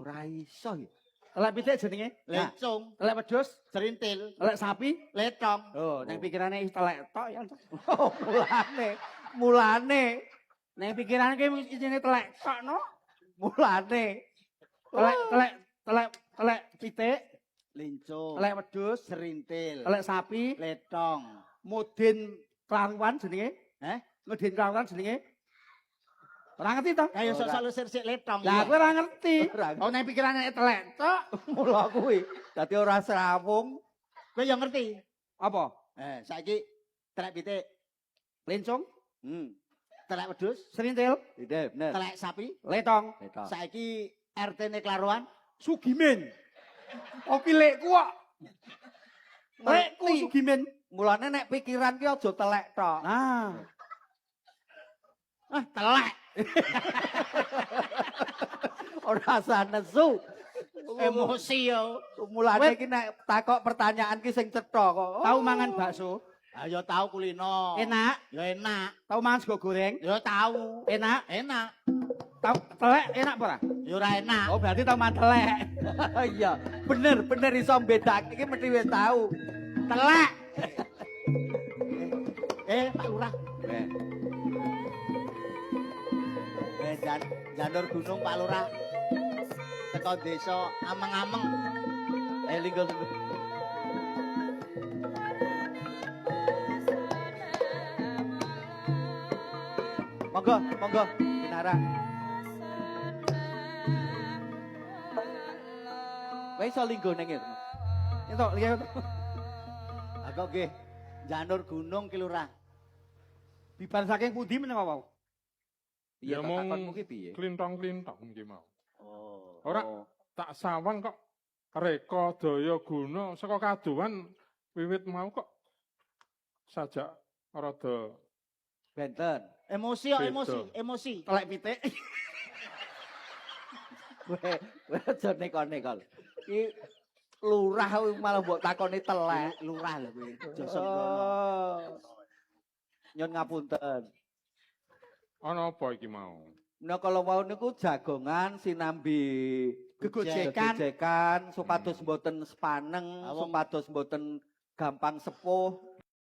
Ora iso ya. Telek pitik jenenge? Lencung, Telek wedhus? serintil, Telek sapi? letong. Oh, nang pikirane telek tok ya. Oh, mulane. Nang pikirane ki jenenge telek tok no. Mulane. Telek pitik, Lencung, telek wedhus, serintil, telek sapi, letong. mudin klaruan jenenge? Mudin klaruan jenenge? Ora ngerti to? Kayak sok-sok lu sirsik letong. Lah aku ora ngerti. Ora ngerti. Oh nang pikirane telek tok. Mula kuwi. Dadi ora srawung. Kowe yang ngerti? Apa? Saiki telek pitik, Lencung, telek wedhus, serintil, Tidak, bener. telek sapi. letong, Betul. Saiki RT-ne Klaruan. Sugimin. Oh pilekku kok. Lekku Ngerti. Sugimin. Mulane nek pikiran ki aja telek tok. Nah, Telek. Ora usah nesu. Emosi yo. Mulane ki nek takok pertanyaan ki sing cetha kok. tahu mangan bakso? Ayo tahu kulino. Enak. Ya enak. Tahu mangan sego goreng? Ya tahu. Enak. Enak. Tahu telek enak apa ora? Ya ora enak. Oh berarti tahu mangan telek. Iya, bener iso mbedakake iki mesti wis tahu. Telek. Pak Lurah. Janur gunung Pak Lurah. Teko desa ameng-ameng. Linggo. Monggo, Binara. Kowe iso linggo ning kene. Entuk lihat. Aku nggih janur gunung Ki Lurah. Bibar saking pundi menawa wau? Iya, Ya tak mung takonmu ki piye? klintong-klintong iki mau. Oh. Ora tak sawang kok reka daya guna saka kaduan wiwit mau kok sajak rada Benten. Emosi yo, Beda. emosi. Telek pitik. Kowe aja nekon-nekon. Ki lurah kuwi malah mbok takoni telek. Lurah lho kuwi. Aja sembrono. Oh. Nyun ngapunten. ana apa iki mau. Nah kalau mau niku jagongan sinambi gegojekan supados mboten sepaneng, Awong. supados mboten gampang sepuh.